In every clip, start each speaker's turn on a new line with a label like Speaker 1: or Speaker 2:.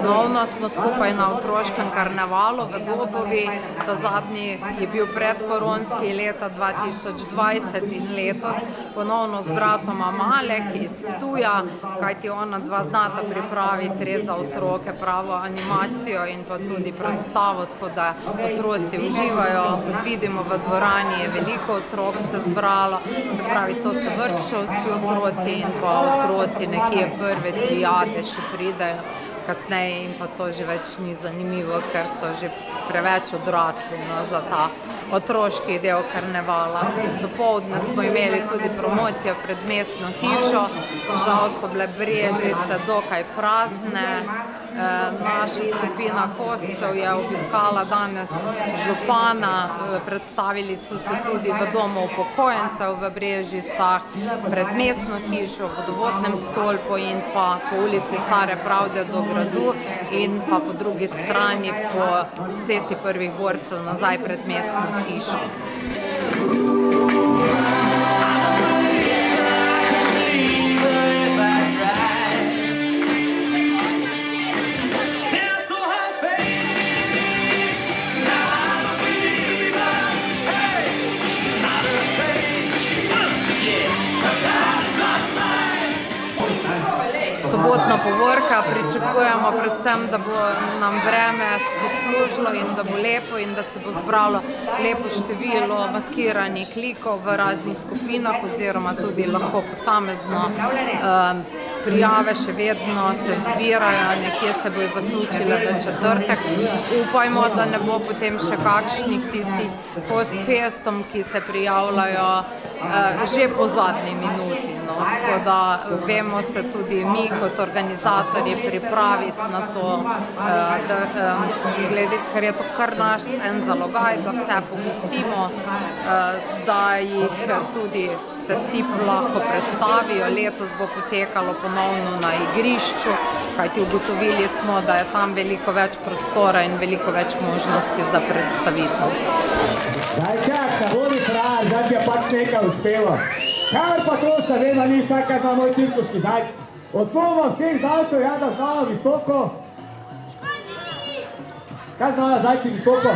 Speaker 1: ponovno smo skupaj na otroškem karnevalu v Dobovi. Ta zadnji je bil predkoronski leta 2020 in letos ponovno z bratoma Malek iz Ptuja, kajti ona dva znata pripraviti res za otroke pravo animacijo in pa tudi predstavo, tako da otroci uživajo. Kot vidimo, v dvorani je veliko otrok se zbralo, se pravi, to so vrtčevski otroci in pa otroci nekje prve triade še pridejo kasneje in pa to že več ni zanimivo, ker so že preveč odrasli za ta otroški del karnevala. Dopoldne smo imeli tudi promocijo pred mestno hišo, žal so bile Brežice dokaj prazne. Naša skupina Koscev je obiskala danes župana, predstavili so se tudi v domu upokojencev v Brežicah, pred mestno hišo, v Vodovodnem stolpu in pa po ulici Stare Pravde do gradu in pa po drugi strani po cesti Prvih borcev nazaj pred mestno hišo. Sobotna povorka, pričakujemo predvsem, da bo nam vreme poslužilo in da bo lepo in da se bo zbralo lepo število maskiranih likov v raznih skupinah oziroma tudi lahko posamezno. Prijave še vedno se zbirajo, nekje se bojo zaključile v četrtek. Upajmo, da ne bo potem še kakšnih tistih postfestom, ki se prijavljajo že po zadnji minuti. Tako da vemo se tudi mi kot organizatorji pripraviti na to, ker je to kar naš en zalogaj, da vse pogostimo, da jih tudi se vsi lahko predstavijo. Letos bo potekalo ponovno na igrišču, kajti ugotovili smo, da je tam veliko več prostora in veliko več možnosti za predstavitev.
Speaker 2: Daj čak, vodi frajer, da ti je pač nekaj uspelo. Kaj pa to se ve, da ni vsaka ta moj cirkuški zajc. Osnova vseh zajcev je, da znala visoko. Kaj znala zajci visoko?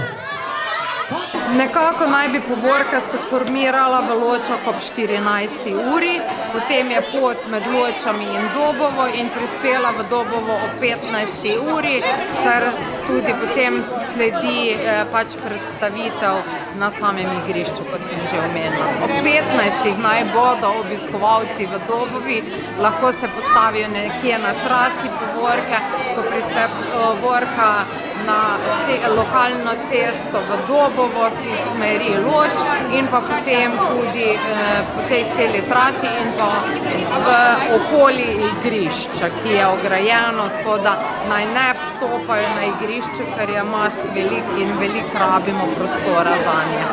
Speaker 1: Nekako naj bi povorka se formirala v Ločah ob 14. uri, potem je pot med Ločami in Dobovo in prispela v Dobovo ob 15. uri, ter tudi potem sledi pač predstavitev na samem igrišču, kot sem že omenila. Ob 15. naj bodo obiskovalci v Dobovi, lahko se postavijo nekje na trasi povorke, ko prispe povorka na lokalno cesto v Dobovo iz smeri Loč in pa potem tudi po tej celi trasi in pa v okoli igrišča, ki je ograjeno, tako da naj ne vstopajo na igrišče, ker je mask velik in veliko rabimo prostora zanje.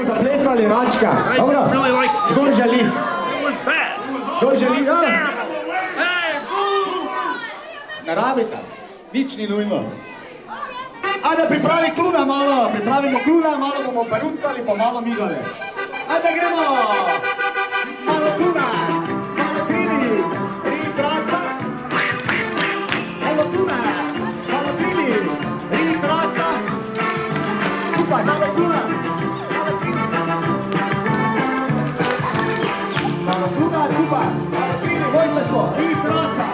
Speaker 2: Zaplesali račka. Dobro, kdo želi? Kdo želi? Ne rabite. Nič ni nujno. Ajde, pripravi kluna malo, pripravimo kluna, malo bomo perutkali, pa malo migali. Ajde, gremo! Malo kluna, malo krili, traca. Malo kluna, malo krili, traca. Skupaj, malo kluna, malo krili. Malo kluna, skupaj, malo krili, vojsteko, traca.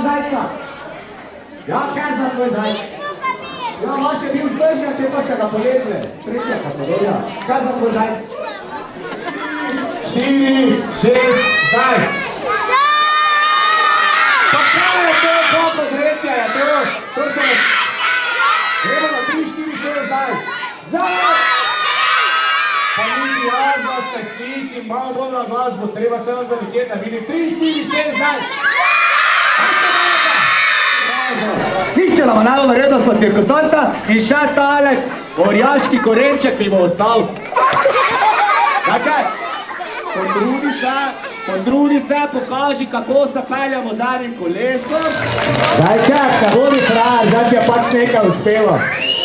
Speaker 2: zajca? Ja, kaj za tvoj zajc? Ja, vaš je bil zbržnja, te pa ste ga poledle. Tretja kategorija. Kaj za tvoj zajc? 4, 6, zajc. Pa kaj je to, kako tretja je to? To se je... Gremo na 3, 4, 6, zajc. Zajc! Pa niti jaz vas ne slišim, malo bolj na glas bo treba se vam zanikjeti, da vidim 3, 4, 6, zajc. Nišče nama najbolj vrednost pa tirkosanta in še tale orjaški korenček mi bo ostal. Začaj, potrudi se, pokaži, kako se peljamo zadnjim kolesom. Zajčak, ne bodi frajer, zdaj ti je pač nekaj uspelo.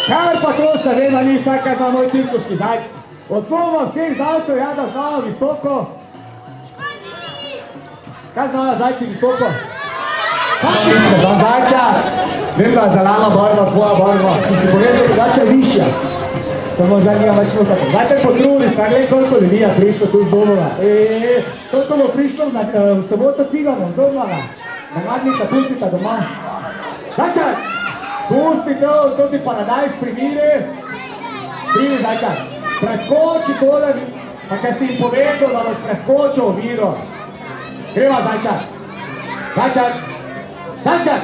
Speaker 2: Kar pa to se ve, da ni vsakaj za moj cirkuški zajc. Osnova vseh zajcev je, da znava visoko. Kaj znava zajci visoko? Dan zajča, vem, da je zelena barva, tvoja barva. Si povedal, da je višja. To možda nija več notako. Zajčaj potrudi, sta gled koliko ljudi je prišlo tu z domova. Koliko bo prišlo v soboto ciganom z domova. Nagadnika, pustite doma. Zajčaj, pusti to ti paradajz primiri. Primi zajčaj, preskoči tole, pa če si jim povedal, da boš preskočil oviro. Greva zajčaj. Zajčaj. Zajčak,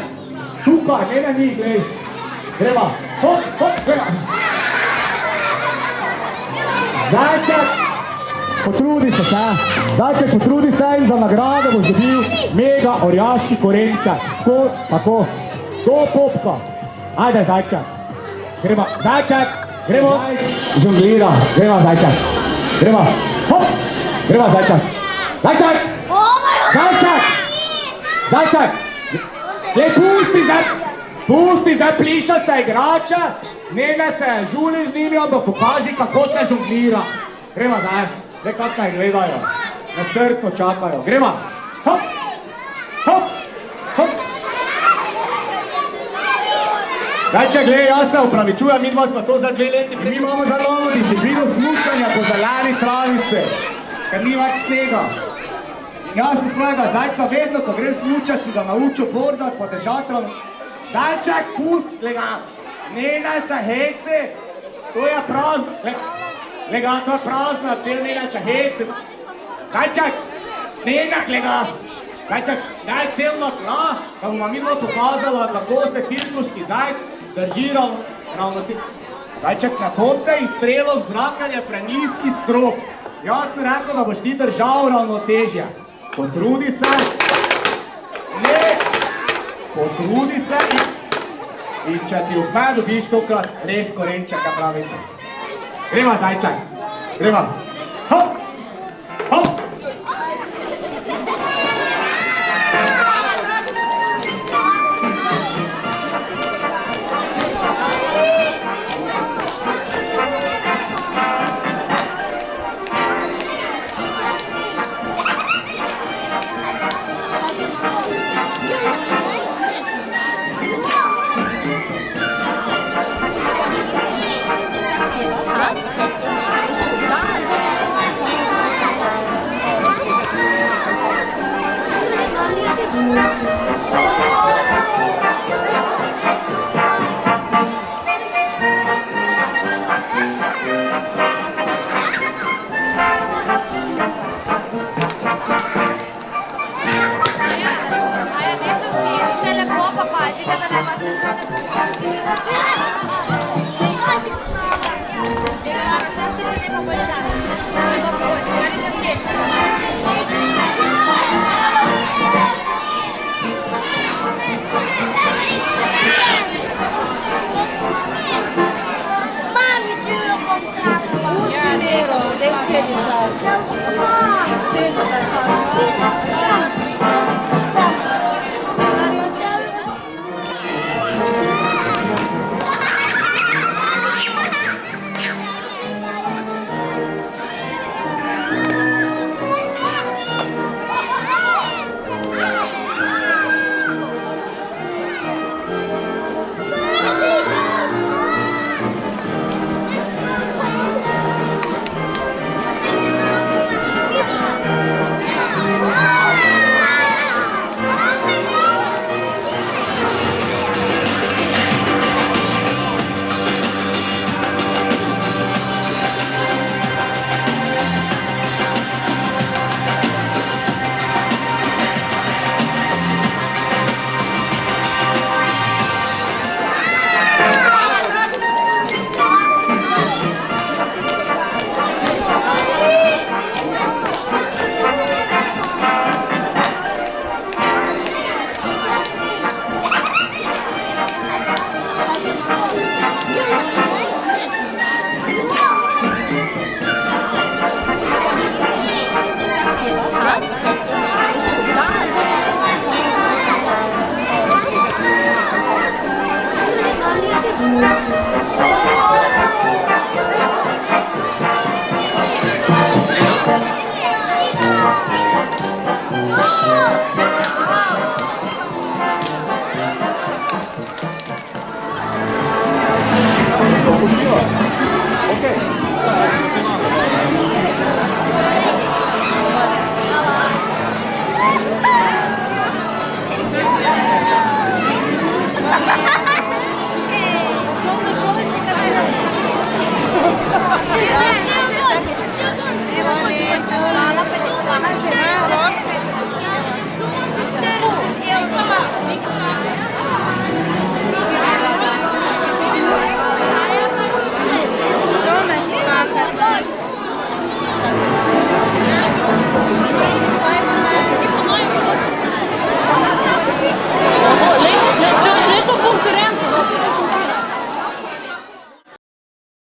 Speaker 2: tukaj, ne na njih, glej. Greva, hop, greva. Zajčak, potrudi se še. Zajčak, potrudi se in za nagrado boš dobil mega orjaški korenčak. Tako, do popka. Ajde, Zajčak. Greva, Zajčak, gremo. Žonglira, greva, Zajčak. Greva, hop, greva, Zajčak. Zajčak, Zajčak, Zajčak. Pusti zdaj plišasta igrača, ne se žuli z njimi, ampak pokaži, kako se žonglira. Grema zdaj, zdaj kako naj gledajo, nestrpno čakajo. Grema, hop, hop, hop. Zdaj, če gleda, jaz se upravičujem, mi dva smo to zdaj 2 leti. Mi imamo zelo disciplino smučanja po zeleni travice, ker ni več snega. Jaz sem svojega zajca vedno, ko grem smučat, si ga naučil bordat, pa držati ravno. Zajčak, pust, lega, ne se hece, to je prazno, lega, to je prazno, cel ne se hece. Zajčak, lega, Zajčak, daj cel na tla, da bomo mi pokazala, kako se cirkuški zajc drži ravno ti. Zajčak, na konce iz strelov zraka je prenizki strop. Jaz sem rekel, da boš ti držal ravnotežje. Potrudi se, potrudi se in če ti uspe, dobiš tokrat res korenčaka pravite. Greva, Zajčak, greva. Hop, hop.
Speaker 3: Sempre se ne può pensare.